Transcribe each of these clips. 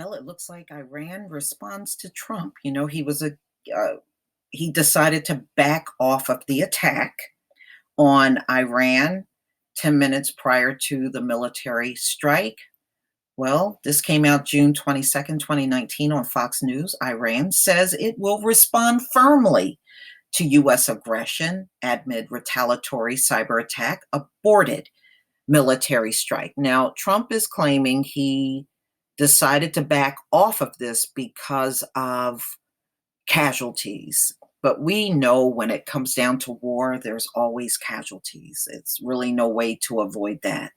Well, it looks like Iran responds to Trump. Uh, he decided to back off of the attack on Iran 10 minutes prior to the military strike. Well, this came out June 22nd, 2019 on Fox News. Iran says it will respond firmly to U.S. aggression amid retaliatory cyber attack aborted military strike. Now, Trump is claiming he decided to back off of this because of casualties. But we know when it comes down to war, there's always casualties. It's really no way to avoid that.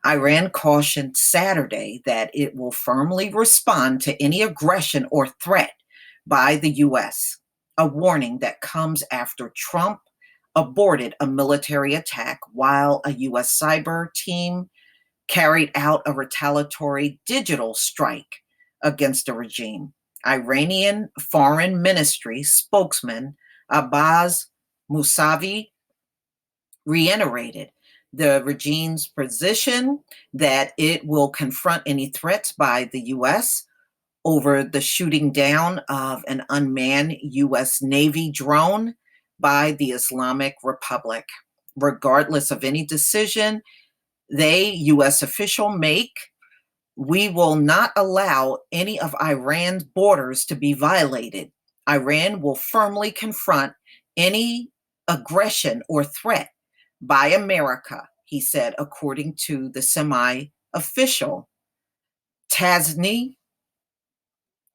Iran cautioned Saturday that it will firmly respond to any aggression or threat by the U.S., a warning that comes after Trump aborted a military attack while a U.S. cyber team carried out a retaliatory digital strike against the regime. Iranian Foreign Ministry spokesman Abbas Mousavi reiterated the regime's position that it will confront any threats by the U.S. over the shooting down of an unmanned U.S. Navy drone by the Islamic Republic. Regardless of any decision they, U.S. official, make, we will not allow any of Iran's borders to be violated. Iran will firmly confront any aggression or threat by America, he said, according to the semi-official Tasni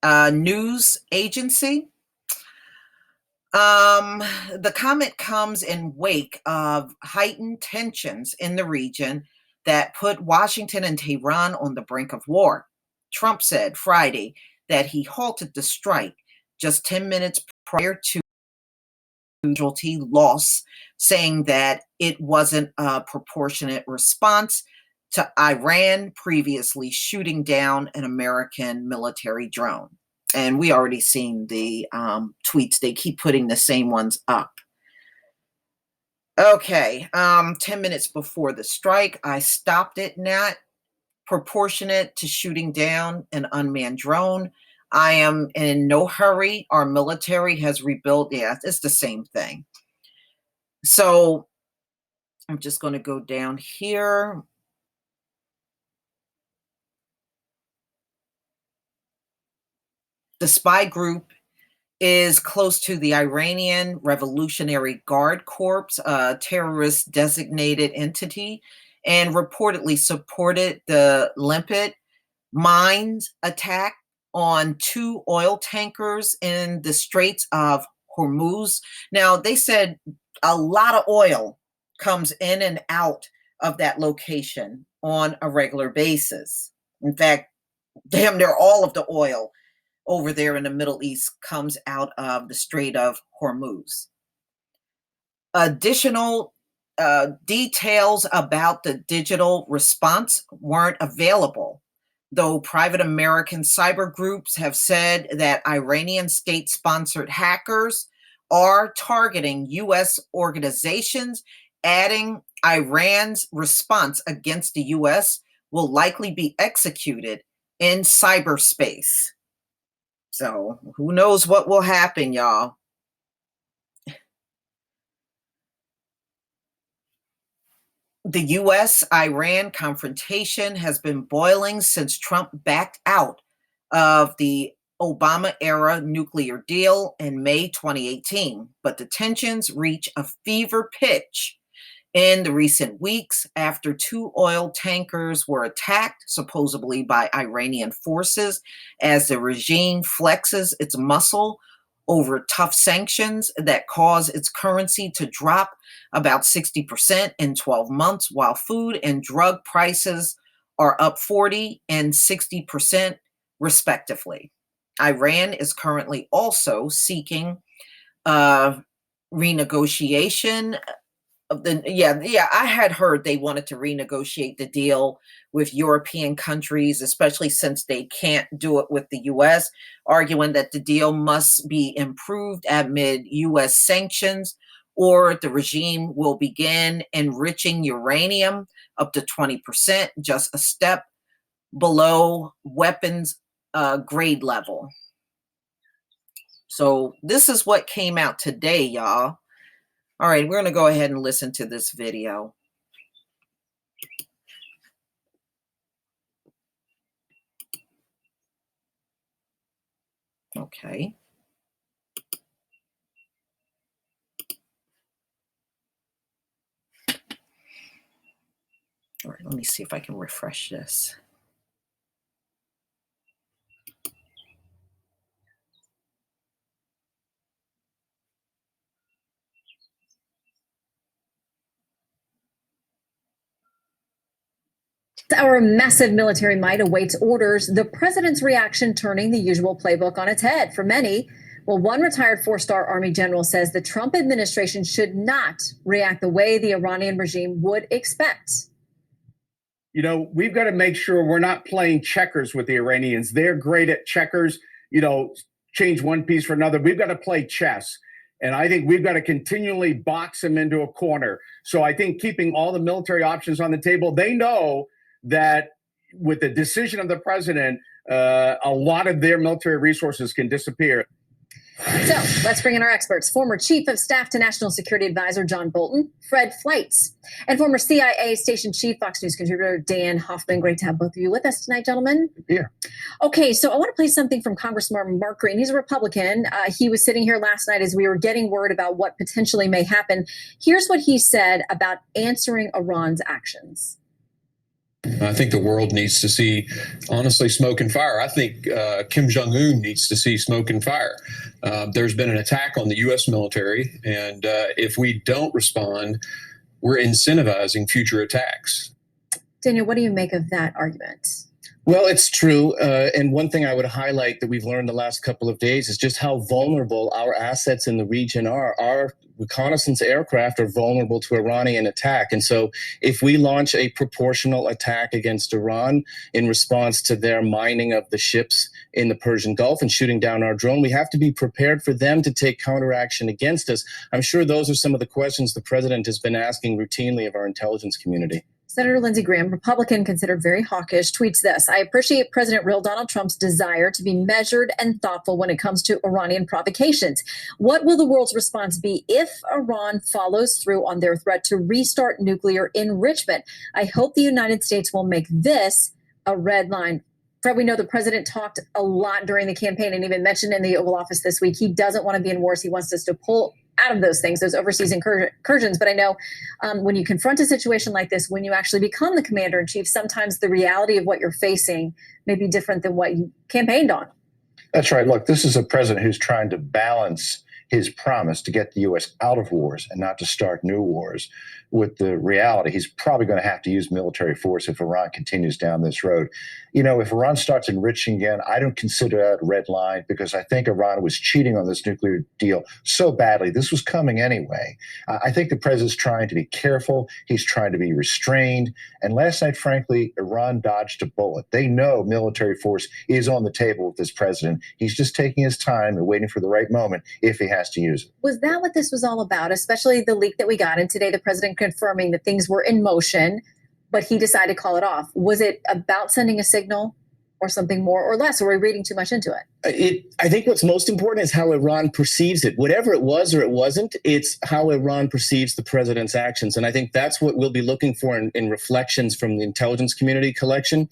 news agency. The comment comes in wake of heightened tensions in the region that put Washington and Tehran on the brink of war. Trump said Friday that he halted the strike just 10 minutes prior to casualty loss, saying that it wasn't a proportionate response to Iran previously shooting down an American military drone. And we already seen the tweets. They keep putting the same ones up. Okay, 10 minutes before the strike, I stopped it, not proportionate to shooting down an unmanned drone. I am in no hurry. Our military has rebuilt. Yeah, it's the same thing. So I'm just going to go down here. The spy group is close to the Iranian Revolutionary Guard Corps, a terrorist designated entity, and reportedly supported the limpet mines attack on 2 oil tankers in the Straits of Hormuz. Now, they said a lot of oil comes in and out of that location on a regular basis. In fact, damn near all of the oil over there in the Middle East comes out of the Strait of Hormuz. Additional details about the digital response weren't available, though private American cyber groups have said that Iranian state-sponsored hackers are targeting U.S. organizations, adding Iran's response against the U.S. will likely be executed in cyberspace. So who knows what will happen, y'all. The U.S.-Iran confrontation has been boiling since Trump backed out of the Obama-era nuclear deal in May 2018, but the tensions reach a fever pitch in the recent weeks after 2 oil tankers were attacked, supposedly by Iranian forces, as the regime flexes its muscle over tough sanctions that cause its currency to drop about 60% in 12 months, while food and drug prices are up 40 and 60% respectively. Iran is currently also seeking renegotiation of the I had heard they wanted to renegotiate the deal with European countries, especially since they can't do it with the US, arguing that the deal must be improved amid US sanctions, or the regime will begin enriching uranium up to 20%, just a step below weapons grade level. So this is what came out today, y'all. All right, we're going to go ahead and listen to this video. Okay. All right, let me see if I can refresh this. Our massive military might awaits orders, the president's reaction turning the usual playbook on its head. For many, well, one retired four-star Army general says the Trump administration should not react the way the Iranian regime would expect. You know, we've got to make sure we're not playing checkers with the Iranians. They're great at checkers, you know, change one piece for another. We've got to play chess. And I think we've got to continually box them into a corner. So I think keeping all the military options on the table, they know that with the decision of the president, a lot of their military resources can disappear. So let's bring in our experts. Former Chief of Staff to National Security Advisor John Bolton, Fred Fleitz, and former CIA Station Chief Fox News contributor Dan Hoffman. Great to have both of you with us tonight, gentlemen. Yeah. Okay, so I want to play something from Congressman Mark Green. He's a Republican. He was sitting here last night as we were getting word about what potentially may happen. Here's what he said about answering Iran's actions. I think the world needs to see, honestly, smoke and fire. I think Kim Jong-un needs to see smoke and fire. There's been an attack on the U.S. military, and if we don't respond, we're incentivizing future attacks. Daniel, what do you make of that argument? Well, it's true. And one thing I would highlight that we've learned the last couple of days is just how vulnerable our assets in the region are. Our reconnaissance aircraft are vulnerable to Iranian attack. And so if we launch a proportional attack against Iran in response to their mining of the ships in the Persian Gulf and shooting down our drone, we have to be prepared for them to take counteraction against us. I'm sure those are some of the questions the president has been asking routinely of our intelligence community. Senator Lindsey Graham, Republican, considered very hawkish, tweets this: I appreciate President real Donald Trump's desire to be measured and thoughtful when it comes to Iranian provocations. What will the world's response be if Iran follows through on their threat to restart nuclear enrichment? I hope the United States will make this a red line. Fred, we know the president talked a lot during the campaign and even mentioned in the Oval Office this week he doesn't want to be in wars. He wants us to pull out of those things, those overseas incursions. But I know when you confront a situation like this, when you actually become the commander in chief, sometimes the reality of what you're facing may be different than what you campaigned on. That's right. Look, this is a president who's trying to balance his promise to get the U.S. out of wars and not to start new wars with the reality he's probably going to have to use military force if Iran continues down this road. You know, if Iran starts enriching again, I don't consider that a red line because I think Iran was cheating on this nuclear deal so badly. This was coming anyway. I think the president's trying to be careful. He's trying to be restrained. And last night, frankly, Iran dodged a bullet. They know military force is on the table with this president. He's just taking his time and waiting for the right moment if he has to use it. Was that what this was all about, especially the leak that we got? And today the president confirming that things were in motion, but he decided to call it off. Was it about sending a signal or something more or less? Or were we reading too much into it? I think what's most important is how Iran perceives it. Whatever it was or it wasn't, it's how Iran perceives the president's actions. And I think that's what we'll be looking for in reflections from the intelligence community collection.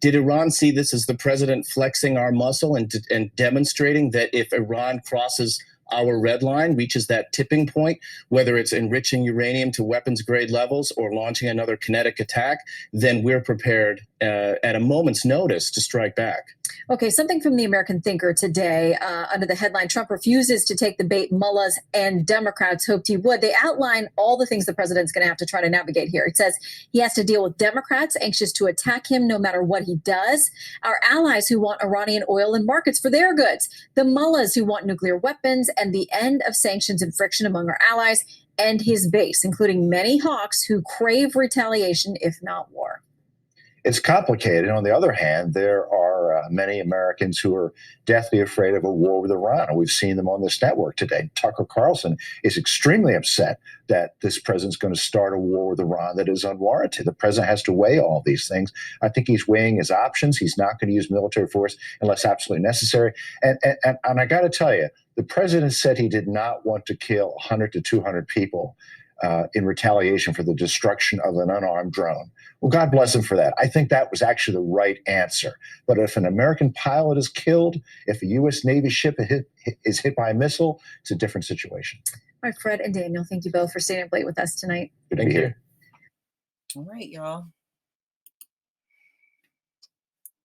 Did Iran see this as the president flexing our muscle and demonstrating that if Iran crosses our red line, reaches that tipping point, whether it's enriching uranium to weapons grade levels or launching another kinetic attack, then we're prepared at a moment's notice to strike back. Okay, something from the American Thinker today under the headline, Trump refuses to take the bait mullahs and Democrats hoped he would. They outline all the things the president's going to have to try to navigate here. It says he has to deal with Democrats anxious to attack him no matter what he does, our allies who want Iranian oil and markets for their goods, the mullahs who want nuclear weapons, and the end of sanctions and friction among our allies, and his base, including many hawks who crave retaliation, if not war. It's complicated. On the other hand, there are are many Americans who are deathly afraid of a war with Iran. And we've seen them on this network today. Tucker Carlson is extremely upset that this president's going to start a war with Iran that is unwarranted. The president has to weigh all these things. I think he's weighing his options. He's not going to use military force unless absolutely necessary. And I got to tell you, the president said he did not want to kill 100 to 200 people in retaliation for the destruction of an unarmed drone. Well, God bless him for that. I think that was actually the right answer. But if an American pilot is killed, if a U.S. Navy ship is hit by a missile, it's a different situation. All right, Fred and Daniel, thank you both for staying up late with us tonight. Good to be here. All right, y'all.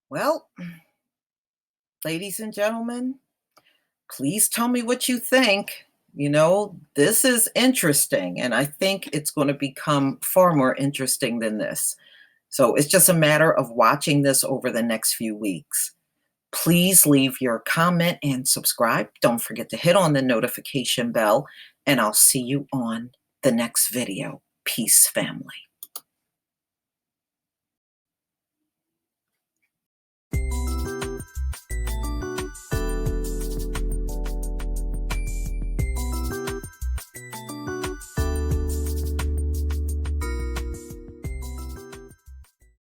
Well, ladies and gentlemen, please tell me what you think. You know, this is interesting, and I think it's going to become far more interesting than this. So it's just a matter of watching this over the next few weeks. Please leave your comment and subscribe. Don't forget to hit on the notification bell, and I'll see you on the next video. Peace, family.